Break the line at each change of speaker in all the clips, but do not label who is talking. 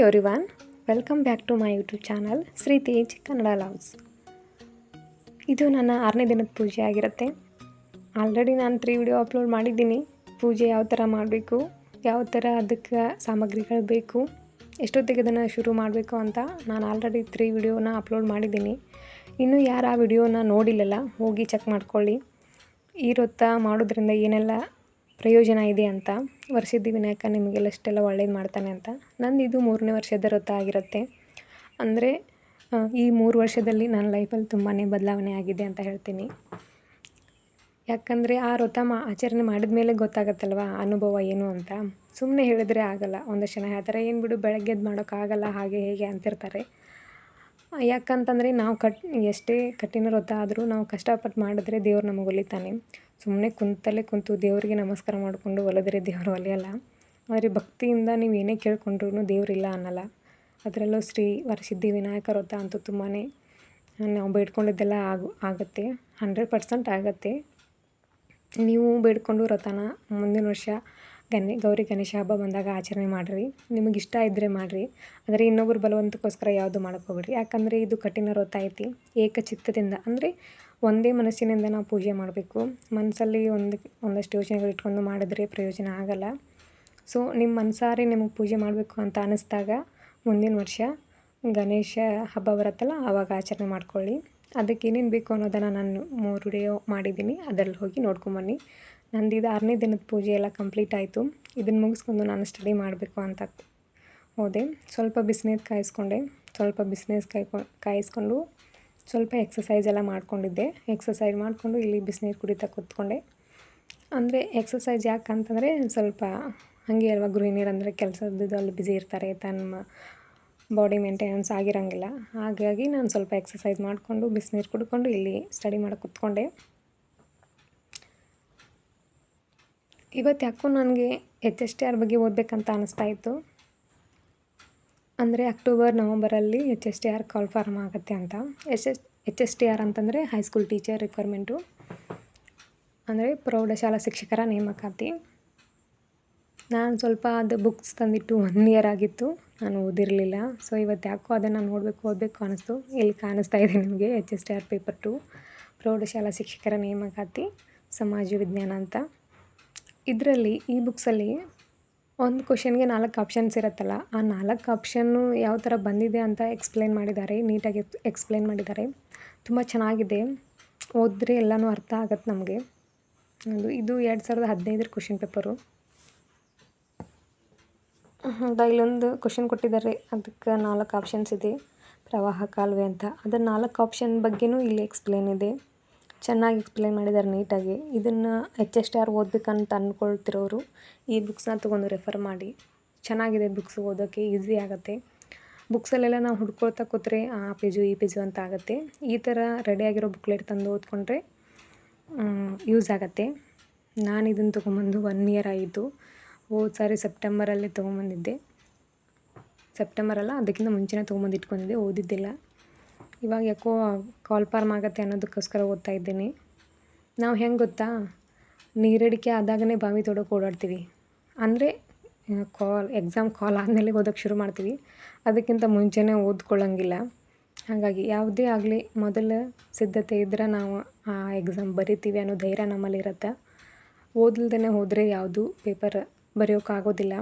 Everyone, welcome back to my YouTube channel Shri Tej Kannada loves. ಇದು ನನ್ನ 6ನೇ ದಿನದ ಪೂಜೆ ಆಗಿರುತ್ತೆ. ಆಲ್ರೆಡಿ ನಾನು 3 ವಿಡಿಯೋ ಅಪ್ಲೋಡ್ ಮಾಡಿದ್ದೀನಿ. ಪೂಜೆ ಯಾವ ಥರ ಮಾಡಬೇಕು, ಯಾವ ಥರ ಅದಕ್ಕೆ ಸಾಮಗ್ರಿಗಳು ಬೇಕು, ಎಷ್ಟೊತ್ತಿಗೆ ಅದನ್ನು ಶುರು ಮಾಡಬೇಕು ಅಂತ ನಾನು ಆಲ್ರೆಡಿ 3 ವಿಡಿಯೋನ ಅಪ್ಲೋಡ್ ಮಾಡಿದ್ದೀನಿ. ಇನ್ನೂ ಯಾರು ಆ ವಿಡಿಯೋನ ನೋಡಿಲ್ಲಲ್ಲ, ಹೋಗಿ ಚೆಕ್ ಮಾಡ್ಕೊಳ್ಳಿ. ಈ ವ್ರತ ಮಾಡೋದ್ರಿಂದ ಏನೆಲ್ಲ ಪ್ರಯೋಜನ ಇದೆ ಅಂತ. ವರಸಿದ್ಧಿ ವಿನಾಯಕ ನಿಮಗೆಲ್ಲ ಅಷ್ಟೆಲ್ಲ ಒಳ್ಳೇದು ಮಾಡ್ತಾನೆ ಅಂತ. ನಂದು ಇದು 3ನೇ ವರ್ಷದ ವ್ರತ ಆಗಿರುತ್ತೆ. ಅಂದರೆ ಈ 3 ವರ್ಷದಲ್ಲಿ ನನ್ನ ಲೈಫಲ್ಲಿ ತುಂಬಾ ಬದಲಾವಣೆ ಆಗಿದೆ ಅಂತ ಹೇಳ್ತೀನಿ. ಯಾಕಂದರೆ ಆ ವ್ರತ ಆಚರಣೆ ಮಾಡಿದ ಮೇಲೆ ಗೊತ್ತಾಗತ್ತಲ್ವ ಅನುಭವ ಏನು ಅಂತ. ಸುಮ್ಮನೆ ಹೇಳಿದ್ರೆ ಆಗಲ್ಲ. ಒಂದಷ್ಟು ಜನ ಹೇಳ್ತಾರೆ, ಏನು ಬಿಡು ಬೆಳಗ್ಗೆ ಎದ್ದು ಮಾಡೋಕ್ಕಾಗಲ್ಲ ಹಾಗೆ ಹೇಗೆ ಅಂತಿರ್ತಾರೆ. ಯಾಕಂತಂದರೆ ನಾವು ಎಷ್ಟೇ ಕಠಿಣ ವ್ರತ ಆದರೂ ನಾವು ಕಷ್ಟಪಟ್ಟು ಮಾಡಿದ್ರೆ ದೇವ್ರು ನಮಗೆ ಒಲಿತಾನೆ. ಸುಮ್ಮನೆ ಕುಂತು ದೇವರಿಗೆ ನಮಸ್ಕಾರ ಮಾಡಿಕೊಂಡು ಒಲಿದ್ರೆ ದೇವರು ಒಲಿಯಲ್ಲ. ಆದರೆ ಭಕ್ತಿಯಿಂದ ನೀವು ಏನೇ ಕೇಳ್ಕೊಂಡ್ರೂ ದೇವರಿಲ್ಲ ಅನ್ನಲ್ಲ. ಅದರಲ್ಲೂ ಶ್ರೀ ವರಸಿದ್ಧಿ ವಿನಾಯಕ ವ್ರತ ಅಂತೂ ತುಂಬಾ ನಾವು ಬೇಡ್ಕೊಂಡಿದ್ದೆಲ್ಲ ಆಗುತ್ತೆ. 100% ಆಗುತ್ತೆ. ನೀವು ಬೇಡ್ಕೊಂಡು ವ್ರತನ ಮುಂದಿನ ವರ್ಷ ಗೌರಿ ಗಣೇಶ ಹಬ್ಬ ಬಂದಾಗ ಆಚರಣೆ ಮಾಡಿರಿ. ನಿಮಗೆ ಇಷ್ಟ ಇದ್ದರೆ ಮಾಡಿರಿ. ಆದರೆ ಇನ್ನೊಬ್ಬರು ಬಲವಂತಕ್ಕೋಸ್ಕರ ಯಾವುದು ಮಾಡೋಕ್ಕೋಗ್ಬೇಡ್ರಿ. ಯಾಕಂದರೆ ಇದು ಕಠಿಣ ವ್ರತ ಐತಿ. ಏಕಚಿತ್ತದಿಂದ ಅಂದರೆ ಒಂದೇ ಮನಸ್ಸಿನಿಂದ ನಾವು ಪೂಜೆ ಮಾಡಬೇಕು. ಮನಸ್ಸಲ್ಲಿ ಒಂದಷ್ಟು ಯೋಚನೆಗಳು ಇಟ್ಕೊಂಡು ಮಾಡಿದ್ರೆ ಪ್ರಯೋಜನ ಆಗಲ್ಲ. ಸೊ ನಿಮ್ಮ ಮನಸಾರೆ ನಿಮಗೆ ಪೂಜೆ ಮಾಡಬೇಕು ಅಂತ ಅನ್ನಿಸ್ದಾಗ ಮುಂದಿನ ವರ್ಷ ಗಣೇಶ ಹಬ್ಬ ಬರುತ್ತಲ್ಲ ಆವಾಗ ಆಚರಣೆ ಮಾಡ್ಕೊಳ್ಳಿ. ಅದಕ್ಕೆ ಏನೇನು ಬೇಕು ಅನ್ನೋದನ್ನು ನಾನು 3 ವಿಡಿಯೋ ಮಾಡಿದ್ದೀನಿ, ಅದರಲ್ಲಿ ಹೋಗಿ ನೋಡ್ಕೊಂಬನ್ನಿ. ನಂದು ಇದು 6ನೇ ದಿನದ ಪೂಜೆ ಎಲ್ಲ ಕಂಪ್ಲೀಟ್ ಆಯಿತು. ಇದನ್ನು ಮುಗಿಸ್ಕೊಂಡು ನಾನು ಸ್ಟಡಿ ಮಾಡಬೇಕು ಅಂತ ಹೋದೆ. ಸ್ವಲ್ಪ ಬಿಸಿನೀರು ಕಾಯಿಸ್ಕೊಂಡೆ. ಸ್ವಲ್ಪ ಬಿಸಿನೀರು ಕಾಯಿಸ್ಕೊಂಡು ಸ್ವಲ್ಪ ಎಕ್ಸಸೈಸ್ ಎಲ್ಲ ಮಾಡ್ಕೊಂಡಿದ್ದೆ. ಎಕ್ಸಸೈಸ್ ಮಾಡಿಕೊಂಡು ಇಲ್ಲಿ ಬಿಸಿನೀರು ಕುಡಿತಾ ಕೂತ್ಕೊಂಡೆ. ಅಂದರೆ ಎಕ್ಸಸೈಸ್ ಯಾಕಂತಂದರೆ ಸ್ವಲ್ಪ ಹಾಗೆ ಅಲ್ವಾ, ಗೃಹಿಣಿಯರು ಅಂದರೆ ಕೆಲಸದ್ದು ಅಲ್ಲಿ ಬ್ಯುಸಿ ಇರ್ತಾರೆ, ತಮ್ಮ ಬಾಡಿ ಮೇಂಟೆನೆನ್ಸ್ ಆಗಿರೋಂಗಿಲ್ಲ. ಹಾಗಾಗಿ ನಾನು ಸ್ವಲ್ಪ ಎಕ್ಸಸೈಸ್ ಮಾಡಿಕೊಂಡು ಬಿಸಿನೀರು ಕುಡ್ಕೊಂಡು ಇಲ್ಲಿ ಸ್ಟಡಿ ಮಾಡೋಕೆ ಕೂತ್ಕೊಂಡೆ. ಇವತ್ತು ಯಾಕೋ ನನಗೆ HSTR ಬಗ್ಗೆ ಓದಬೇಕಂತ ಅನ್ನಿಸ್ತಾಯಿತ್ತು. ಅಂದರೆ ಅಕ್ಟೋಬರ್ ನವಂಬರಲ್ಲಿ HSTR ಕಾಲ್ ಫಾರ್ಮ್ ಆಗುತ್ತೆ ಅಂತ. HSTR ಅಂತಂದರೆ ಹೈಸ್ಕೂಲ್ ಟೀಚರ್ ರಿಕ್ವೈರ್ಮೆಂಟು, ಅಂದರೆ ಪ್ರೌಢಶಾಲಾ ಶಿಕ್ಷಕರ ನೇಮಕಾತಿ. ನಾನು ಸ್ವಲ್ಪ ಅದು ಬುಕ್ಸ್ ತಂದಿಟ್ಟು 1 ಇಯರ್ ಆಗಿತ್ತು, ನಾನು ಓದಿರಲಿಲ್ಲ. ಸೊ ಇವತ್ತು ಯಾಕೋ ಅದನ್ನು ಓದಬೇಕು ಅನ್ನಿಸ್ತು. ಇಲ್ಲಿ ಕಾಣಿಸ್ತಾ ಇದೆ ನಿಮಗೆ HSTR ಪೇಪರ್ 2 ಪ್ರೌಢಶಾಲಾ ಶಿಕ್ಷಕರ ನೇಮಕಾತಿ ಸಮಾಜ ವಿಜ್ಞಾನ ಅಂತ. ಇದರಲ್ಲಿ ಈ ಬುಕ್ಸಲ್ಲಿ ಒಂದು ಕ್ವಶನ್ಗೆ 4 ಆಪ್ಷನ್ಸ್ ಇರುತ್ತಲ್ಲ, ಆ 4 ಆಪ್ಷನ್ನು ಯಾವ ಥರ ಬಂದಿದೆ ಅಂತ ಎಕ್ಸ್ಪ್ಲೇನ್ ಮಾಡಿದ್ದಾರೆ. ನೀಟಾಗಿ ಎಕ್ಸ್ಪ್ಲೇನ್ ಮಾಡಿದ್ದಾರೆ. ತುಂಬ ಚೆನ್ನಾಗಿದೆ. ಓದಿದ್ರೆ ಎಲ್ಲನೂ ಅರ್ಥ ಆಗುತ್ತೆ ನಮಗೆ. ಇದು 2015 ಕ್ವಶನ್ ಪೇಪರು. ಇಲ್ಲೊಂದು ಕ್ವಶನ್ ಕೊಟ್ಟಿದ್ದಾರೆ, ಅದಕ್ಕೆ 4 ಆಪ್ಷನ್ಸ್ ಇದೆ. ಪ್ರವಾಹ ಕಾಲುವೆ ಅಂತ. ಅದರ 4 ಆಪ್ಷನ್ ಬಗ್ಗೆನೂ ಇಲ್ಲಿ ಎಕ್ಸ್ಪ್ಲೇನ್ ಇದೆ. ಚೆನ್ನಾಗಿ ಎಕ್ಸ್ಪ್ಲೇನ್ ಮಾಡಿದ್ದಾರೆ ನೀಟಾಗಿ. ಇದನ್ನು HSTR ಓದಬೇಕಂತ ಅಂದ್ಕೊಳ್ತಿರೋರು ಈ ಬುಕ್ಸ್ನ ತೊಗೊಂಡು ರೆಫರ್ ಮಾಡಿ. ಚೆನ್ನಾಗಿದೆ ಬುಕ್ಸ್, ಓದೋಕ್ಕೆ ಈಸಿ ಆಗುತ್ತೆ. ಬುಕ್ಸಲ್ಲೆಲ್ಲ ನಾವು ಹುಡ್ಕೊಳ್ತಾ ಕೂತ್ರೆ ಆ ಪೇಜು ಈ ಪೇಜು ಅಂತ ಆಗುತ್ತೆ. ಈ ಥರ ರೆಡಿಯಾಗಿರೋ ಬುಕ್ಲೆಟ್ ತಂದು ಓದ್ಕೊಂಡ್ರೆ ಯೂಸ್ ಆಗುತ್ತೆ. ನಾನು ಇದನ್ನು ತೊಗೊಂಬಂದು 1 ಇಯರ್ ಆಯಿತು. ಹೋದ ಸಾರಿ ಸೆಪ್ಟೆಂಬರಲ್ಲಿ ತೊಗೊಂಬಂದಿದ್ದೆ. ಸೆಪ್ಟೆಂಬರಲ್ಲ, ಅದಕ್ಕಿಂತ ಮುಂಚೆನೇ ತೊಗೊಂಬಂದು ಇಟ್ಕೊಂಡಿದ್ದೆ, ಓದಿದ್ದಿಲ್ಲ. ಇವಾಗ ಯಾಕೋ ಕಾಲ್ ಫಾರ್ಮ್ ಆಗುತ್ತೆ ಅನ್ನೋದಕ್ಕೋಸ್ಕರ ಓದ್ತಾ ಇದ್ದೀನಿ. ನಾವು ಹೆಂಗೆ ಗೊತ್ತಾ, ನೀರಡಿಕೆ ಆದಾಗನೇ ಬಾವಿ ತೊಡೋಕೆ ಓಡಾಡ್ತೀವಿ. ಅಂದರೆ ಎಕ್ಸಾಮ್ ಕಾಲ್ ಆದಮೇಲೆ ಓದೋಕ್ಕೆ ಶುರು ಮಾಡ್ತೀವಿ. ಅದಕ್ಕಿಂತ ಮುಂಚೆನೇ ಓದ್ಕೊಳ್ಳೋಂಗಿಲ್ಲ. ಹಾಗಾಗಿ ಯಾವುದೇ ಆಗಲಿ ಮೊದಲ ಸಿದ್ಧತೆ ಇದ್ದರೆ ನಾವು ಆ ಎಕ್ಸಾಮ್ ಬರಿತೀವಿ ಅನ್ನೋ ಧೈರ್ಯ ನಮ್ಮಲ್ಲಿರುತ್ತೆ. ಓದಲ್ದೇ ಹೋದರೆ ಯಾವುದು ಪೇಪರ್ ಬರೆಯೋಕ್ಕಾಗೋದಿಲ್ಲ.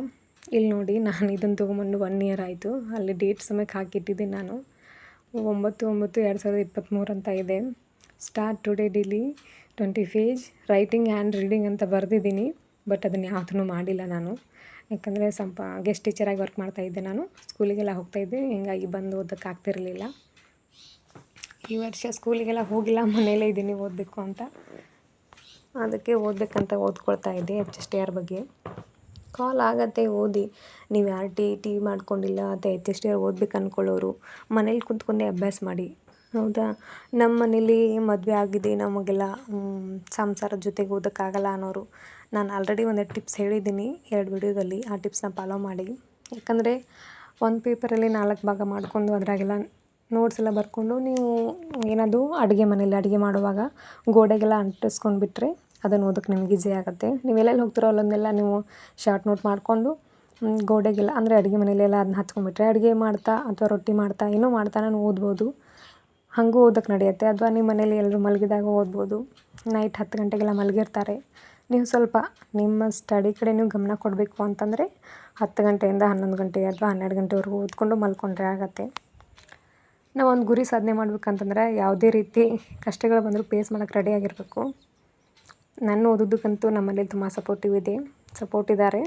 ಇಲ್ಲಿ ನೋಡಿ, ನಾನು ಇದನ್ನು ತೊಗೊಂಬಂದು 1 ಇಯರ್ ಆಯಿತು. ಅಲ್ಲಿ ಡೇಟ್ ಸಮೇತ ಹಾಕಿಟ್ಟಿದ್ದೀನಿ ನಾನು. 9/9/2023 ಅಂತ ಇದೆ. Start today daily 20 page writing and reading ಅಂತ ಬರೆದಿದ್ದೀನಿ. ಬಟ್ ಅದನ್ನು ಯಾವುದೂ ಮಾಡಿಲ್ಲ ನಾನು. ಯಾಕಂದರೆ ಸ್ವಲ್ಪ ಗೆಸ್ಟ್ ಟೀಚರಾಗಿ ವರ್ಕ್ ಮಾಡ್ತಾಯಿದ್ದೆ. ನಾನು ಸ್ಕೂಲಿಗೆಲ್ಲ ಹೋಗ್ತಾಯಿದ್ದೆ, ಹೀಗಾಗಿ ಬಂದು ಓದೋಕ್ಕೆ ಆಗ್ತಿರಲಿಲ್ಲ. ಈ ವರ್ಷ ಸ್ಕೂಲಿಗೆಲ್ಲ ಹೋಗಿಲ್ಲ, ಮನೆಯಲ್ಲೇ ಇದ್ದೀನಿ ಓದಬೇಕು ಅಂತ. ಅದಕ್ಕೆ ಓದಬೇಕಂತ ಓದ್ಕೊಳ್ತಾ ಇದ್ದೆ HSTR ಬಗ್ಗೆ. ಕಾಲ್ ಆಗತ್ತೆ, ಓದಿ. ನೀವು ಯಾರು ಟಿ ಮಾಡ್ಕೊಂಡಿಲ್ಲ ಅಥವಾ HSTR ಓದ್ಬೇಕು ಅಂದ್ಕೊಳ್ಳೋರು ಮನೇಲಿ ಕುಂತ್ಕೊಂಡೇ ಅಭ್ಯಾಸ ಮಾಡಿ. ಹೌದಾ, ನಮ್ಮ ಮನೇಲಿ ಮದುವೆ ಆಗಿದೆ, ನಮಗೆಲ್ಲ ಸಂಸಾರದ ಜೊತೆಗೆ ಓದೋಕ್ಕಾಗಲ್ಲ ಅನ್ನೋರು, ನಾನು ಆಲ್ರೆಡಿ ಒಂದೆರಡು ಟಿಪ್ಸ್ ಹೇಳಿದ್ದೀನಿ 2 ವಿಡಿಯೋದಲ್ಲಿ. ಆ ಟಿಪ್ಸ್ನ ಫಾಲೋ ಮಾಡಿ. ಯಾಕಂದರೆ ಒಂದು ಪೇಪರಲ್ಲಿ 4 ಭಾಗ ಮಾಡಿಕೊಂಡು ಅದರಾಗೆಲ್ಲ ನೋಟ್ಸ್ ಎಲ್ಲ ಬರ್ಕೊಂಡು ನೀವು ಏನಾದರೂ ಮನೇಲಿ ಅಡುಗೆ ಮಾಡುವಾಗ ಗೋಡೆಗೆಲ್ಲ ಅಂಟಿಸ್ಕೊಂಡು ಬಿಟ್ಟರೆ ಅದನ್ನು ಓದೋಕ್ಕೆ ನಿಮ್ಗೆ ಈಸಿ ಆಗುತ್ತೆ. ನೀವು ಎಲ್ಲೆಲ್ಲಿ ಹೋಗ್ತಿರೋ ಅಲ್ಲೊಂದೆಲ್ಲ ನೀವು ಶಾರ್ಟ್ ನೋಟ್ ಮಾಡಿಕೊಂಡು ಗೋಡೆಗೆಲ್ಲ ಅಂದರೆ ಅಡುಗೆ ಮನೆಯಲ್ಲೆಲ್ಲ ಅದನ್ನ ಹಚ್ಕೊಂಡ್ಬಿಟ್ರೆ ಅಡುಗೆ ಮಾಡ್ತಾ ಅಥವಾ ರೊಟ್ಟಿ ಮಾಡ್ತಾ ಏನೋ ಮಾಡ್ತಾ ನಾನು ಓದ್ಬೋದು. ಹಾಗೂ ಓದೋಕ್ಕೆ ನಡೆಯುತ್ತೆ. ಅಥವಾ ನಿಮ್ಮ ಮನೇಲಿ ಎಲ್ಲರೂ ಮಲಗಿದಾಗ ಓದ್ಬೋದು. ನೈಟ್ 10 ಗಂಟೆಗೆಲ್ಲ ಮಲಗಿರ್ತಾರೆ. ನೀವು ಸ್ವಲ್ಪ ನಿಮ್ಮ ಸ್ಟಡಿ ಕಡೆ ನೀವು ಗಮನ ಕೊಡಬೇಕು ಅಂತಂದರೆ 10 ಗಂಟೆಯಿಂದ 11 ಗಂಟೆ ಅಥವಾ 12 ಗಂಟೆವರೆಗೂ ಓದ್ಕೊಂಡು ಮಲ್ಕೊಂಡ್ರೆ ಆಗುತ್ತೆ. ನಾವು ಒಂದು ಗುರಿ ಸಾಧನೆ ಮಾಡ್ಬೇಕಂತಂದ್ರೆ ಯಾವುದೇ ರೀತಿ ಕಷ್ಟಗಳು ಬಂದರೂ ಫೇಸ್ ಮಾಡೋಕ್ಕೆ ರೆಡಿಯಾಗಿರಬೇಕು. ನನ್ನ ಓದೋದಕ್ಕಂತೂ ನಮ್ಮಲ್ಲಿ ತುಂಬ ಸಪೋರ್ಟ್ ಇದ್ದಾರೆ.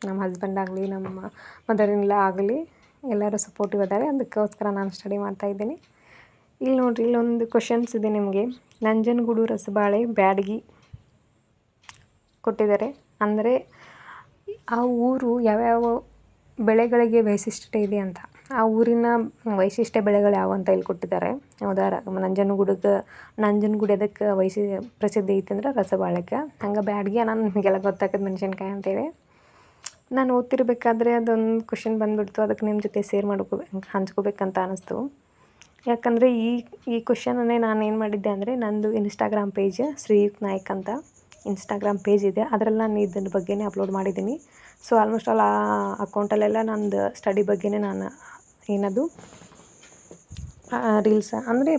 ನಮ್ಮ ಹಸ್ಬೆಂಡ್ ಆಗಲಿ, ನಮ್ಮ ಮದರ್ ಇನ್ ಲಾ ಆಗಲಿ ಎಲ್ಲರೂ ಸಪೋರ್ಟಿವ್ ಇದ್ದಾರೆ. ಅದಕ್ಕೋಸ್ಕರ ನಾನು ಸ್ಟಡಿ ಮಾಡ್ತಾಯಿದ್ದೀನಿ. ಇಲ್ಲಿ ನೋಡಿರಿ, ಇಲ್ಲೊಂದು ಕ್ವಶನ್ಸ್ ಇದೆ ನಿಮಗೆ. ನಂಜನಗೂಡು ರಸಬಾಳೆ ಬ್ಯಾಡಗಿ ಕೊಟ್ಟಿದ್ದಾರೆ. ಅಂದರೆ ಆ ಊರು ಯಾವ್ಯಾವ ಬೆಳೆಗಳಿಗೆ ವೈಶಿಷ್ಟ್ಯತೆ ಇದೆ ಅಂತ, ಆ ಊರಿನ ವೈಶಿಷ್ಟ್ಯ ಬೆಳೆಗಳು ಯಾವ ಅಂತ ಇಲ್ಲಿ ಕೊಟ್ಟಿದ್ದಾರೆ. ನಂಜನಗೂಡು ಎದಕ್ಕೆ ಪ್ರಸಿದ್ಧಿ ಐತೆ ಅಂದ್ರೆ ರಸಬಾಳೆಗೆ. ಹಂಗೆ ಬ್ಯಾಡಗಿ ನಾನು ನಿಮಗೆಲ್ಲ ಗೊತ್ತಾಗೋದು ಮೆಣಸಿನ್ಕಾಯಿ ಅಂತೇಳಿ. ನಾನು ಓದ್ತಿರ್ಬೇಕಾದ್ರೆ ಅದೊಂದು ಕ್ವಶನ್ ಬಂದುಬಿಡ್ತು. ಅದಕ್ಕೆ ನಿಮ್ಮ ಜೊತೆ ಹಂಚ್ಕೋಬೇಕಂತ ಅನ್ನಿಸ್ತು. ಯಾಕಂದರೆ ಈ ಕ್ವಶನನ್ನೇ ನಾನು ಏನು ಮಾಡಿದ್ದೆ ಅಂದರೆ, ನಂದು ಇನ್ಸ್ಟಾಗ್ರಾಮ್ ಪೇಜ್ ಶ್ರೀಯುಕ್ತ ನಾಯ್ಕ್ ಅಂತ ಇನ್ಸ್ಟಾಗ್ರಾಮ್ ಪೇಜ್ ಇದೆ. ಅದರಲ್ಲಿ ನಾನು ಇದರ ಬಗ್ಗೆನೇ ಅಪ್ಲೋಡ್ ಮಾಡಿದ್ದೀನಿ. ಸೊ ಆಲ್ಮೋಸ್ಟ್ ಆಲ್ ಆ ಅಕೌಂಟಲ್ಲೆಲ್ಲ ನಂದು ಸ್ಟಡಿ ಬಗ್ಗೆನೇ ನಾನು ಏನದು ರೀಲ್ಸ್ ಅಂದರೆ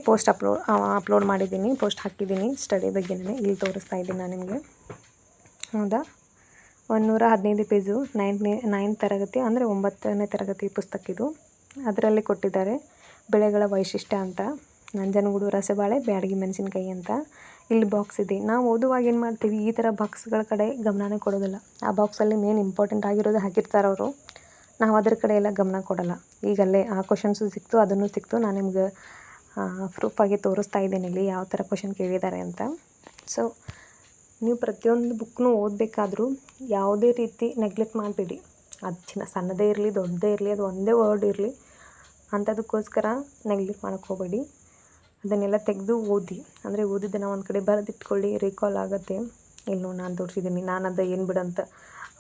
ಅಪ್ಲೋಡ್ ಮಾಡಿದ್ದೀನಿ, ಪೋಸ್ಟ್ ಹಾಕಿದ್ದೀನಿ ಸ್ಟಡಿ ಬಗ್ಗೆನೇ. ಇಲ್ಲಿ ತೋರಿಸ್ತಾ ಇದ್ದೀನಿ ನಾನು ನಿಮಗೆ. ಹೌದಾ, 115 ಪೇಜು 9ನೇ ತರಗತಿ ಅಂದರೆ 9ನೇ ತರಗತಿ ಪುಸ್ತಕ ಇದು. ಅದರಲ್ಲಿ ಕೊಟ್ಟಿದ್ದಾರೆ ಬೆಳೆಗಳ ವೈಶಿಷ್ಟ್ಯ ಅಂತ. ನಂಜನಗೂಡು ರಸಬಾಳೆ, ಬ್ಯಾಡಗಿ ಮೆಣಸಿನ್ಕಾಯಿ ಅಂತ ಇಲ್ಲಿ ಬಾಕ್ಸ್ ಇದೆ. ನಾವು ಓದುವಾಗ ಏನು ಮಾಡ್ತೀವಿ, ಈ ಥರ ಬಾಕ್ಸ್ಗಳ ಕಡೆ ಗಮನನೇ ಕೊಡೋದಿಲ್ಲ. ಆ ಬಾಕ್ಸಲ್ಲಿ ಮೇನ್ ಇಂಪಾರ್ಟೆಂಟ್ ಆಗಿರೋದು ಹಾಕಿರ್ತಾರೆ ಅವರು. ನಾವು ಅದ್ರ ಕಡೆ ಎಲ್ಲ ಗಮನ ಕೊಡೋಲ್ಲ. ಈಗಲ್ಲೇ ಆ ಕ್ವಶನ್ಸು ಸಿಕ್ತು, ಅದನ್ನು ಸಿಕ್ತು. ನಾನು ನಿಮ್ಗೆ ಪ್ರೂಫಾಗಿ ತೋರಿಸ್ತಾ ಇದ್ದೀನಿ ಇಲ್ಲಿ ಯಾವ ಥರ ಕ್ವಶನ್ ಕೇಳಿದ್ದಾರೆ ಅಂತ. ಸೊ ನೀವು ಪ್ರತಿಯೊಂದು ಬುಕ್ನೂ ಓದಬೇಕಾದ್ರೂ ಯಾವುದೇ ರೀತಿ ನೆಗ್ಲೆಕ್ಟ್ ಮಾಡಬೇಡಿ. ಅದು ಸಣ್ಣದೇ ಇರಲಿ, ದೊಡ್ಡದೇ ಇರಲಿ, ಅದು ಒಂದೇ ವರ್ಡ್ ಇರಲಿ, ಅಂಥದಕ್ಕೋಸ್ಕರ ನೆಗ್ಲೆಕ್ಟ್ ಮಾಡೋಕ್ಕೆ ಹೋಗಬೇಡಿ. ಅದನ್ನೆಲ್ಲ ತೆಗೆದು ಓದಿ. ಅಂದರೆ ಓದಿದ್ದನ್ನು ಒಂದು ಕಡೆ ಬರೆದಿಟ್ಕೊಳ್ಳಿ, ರೀಕಾಲ್ ಆಗುತ್ತೆ. ಇಲ್ಲಿ ನಾನು ತೋರಿಸಿದ್ದೀನಿ. ನಾನು ಅದು ಏನು ಬಿಡಂತ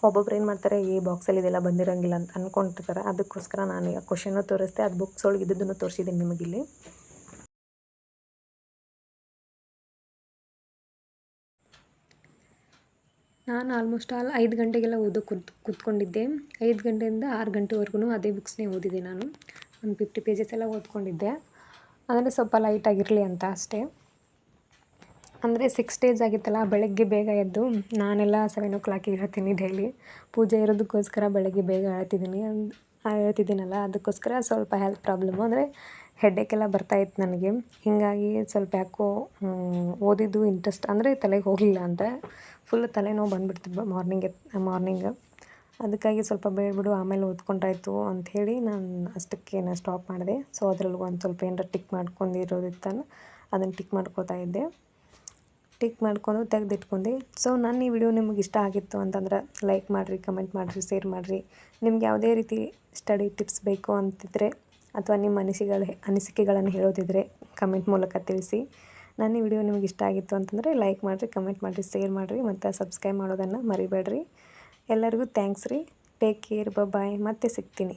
ಒಬ್ಬೊಬ್ರು ಏನು ಮಾಡ್ತಾರೆ, ಈ ಬಾಕ್ಸಲ್ಲಿ ಇದೆಲ್ಲ ಬಂದಿರೋಂಗಿಲ್ಲ ಅಂತ ಅಂದ್ಕೊಂಡಿರ್ತಾರೆ. ಅದಕ್ಕೋಸ್ಕರ ನಾನು ಆ ಕ್ವಶನ್ನು ತೋರಿಸ್ದೆ, ಅದು ಬುಕ್ಸ್ ಒಳಗೆ ಇದ್ದದ್ದನ್ನು ತೋರಿಸಿದ್ದೀನಿ ನಿಮಗಿಲ್ಲಿ. ನಾನು ಆಲ್ಮೋಸ್ಟ್ 5 ಗಂಟೆಗೆಲ್ಲ ಓದೋಕೆ ಕೂತ್ಕೊಂಡಿದ್ದೆ. 5 ಗಂಟೆಯಿಂದ 6 ಗಂಟೆವರೆಗೂ ಅದೇ ಬುಕ್ಸ್ನೇ ಓದಿದೆ ನಾನು. ಒಂದು 50 ಪೇಜಸ್ ಎಲ್ಲ ಓದ್ಕೊಂಡಿದ್ದೆ. ಅಂದರೆ ಸ್ವಲ್ಪ ಲೈಟಾಗಿರಲಿ ಅಂತ ಅಷ್ಟೇ. ಅಂದರೆ 6 ಡೇಸ್ ಆಗಿತ್ತಲ್ಲ, ಬೆಳಗ್ಗೆ ಬೇಗ ಎದ್ದು ನಾನೆಲ್ಲ 7 o'clock ಹೇಳ್ತೀನಿ ಡೈಲಿ. ಪೂಜೆ ಇರೋದಕ್ಕೋಸ್ಕರ ಬೆಳಗ್ಗೆ ಬೇಗ ಹೇಳ್ತಿದ್ದೀನಲ್ಲ, ಅದಕ್ಕೋಸ್ಕರ ಸ್ವಲ್ಪ ಹೆಲ್ತ್ ಪ್ರಾಬ್ಲಮ್ಮು ಅಂದರೆ ಹೆಡ್ಡೇಕೆಲ್ಲ ಬರ್ತಾಯಿತ್ತು ನನಗೆ. ಹೀಗಾಗಿ ಸ್ವಲ್ಪ ಯಾಕೋ ಓದಿದ್ದು ಇಂಟ್ರೆಸ್ಟ್ ಅಂದರೆ ತಲೆಗೆ ಹೋಗಲಿಲ್ಲ ಅಂತ ಫುಲ್ ತಲೆನೋವು ಬಂದುಬಿಡ್ತು ಮಾರ್ನಿಂಗ್. ಅದಕ್ಕಾಗಿ ಸ್ವಲ್ಪ ಬಿಡು ಆಮೇಲೆ ಓದ್ಕೊಂಡ್ರಾಯ್ತು ಅಂಥೇಳಿ ನಾನು ಅಷ್ಟಕ್ಕೆ ಸ್ಟಾಪ್ ಮಾಡಿದೆ. ಸೊ ಅದರಲ್ಲಿ ಒಂದು ಸ್ವಲ್ಪ ಏನಾರ ಟಿಕ್ ಮಾಡ್ಕೊಂಡಿರೋದಿತ್ತಲ್ಲ, ಅದನ್ನು ಟಿಕ್ ಮಾಡ್ಕೊತಾ ಇದ್ದೆ. ಟಿಕ್ ಮಾಡ್ಕೊಂಡು ತೆಗೆದಿಟ್ಕೊಂಡೆ. ಸೊ ನನ್ನ ಈ ವಿಡಿಯೋ ನಿಮಗೆ ಇಷ್ಟ ಆಗಿತ್ತು ಅಂತಂದ್ರೆ ಲೈಕ್ ಮಾಡಿರಿ, ಕಮೆಂಟ್ ಮಾಡಿರಿ, ಶೇರ್ ಮಾಡಿರಿ. ನಿಮ್ಗೆ ಯಾವುದೇ ರೀತಿ ಸ್ಟಡಿ ಟಿಪ್ಸ್ ಬೇಕು ಅಂತಿದ್ರೆ ಅಥವಾ ನಿಮ್ಮ ಅನಿಸಿಕೆಗಳನ್ನು ಹೇಳೋದಿದ್ರೆ ಕಮೆಂಟ್ ಮೂಲಕ ತಿಳಿಸಿ. ನನ್ನ ಈ ವಿಡಿಯೋ ನಿಮಗೆ ಇಷ್ಟ ಆಗಿತ್ತು ಅಂತಂದರೆ ಲೈಕ್ ಮಾಡಿರಿ, ಕಮೆಂಟ್ ಮಾಡಿರಿ, ಶೇರ್ ಮಾಡಿರಿ ಮತ್ತು ಸಬ್ಸ್ಕ್ರೈಬ್ ಮಾಡೋದನ್ನು ಮರಿಬೇಡ್ರಿ. ಎಲ್ಲರಿಗೂ ಥ್ಯಾಂಕ್ಸ್ ರೀ. ಟೇಕ್ ಕೇರ್, ಬಾಯ್. ಮತ್ತೆ ಸಿಗ್ತೀನಿ.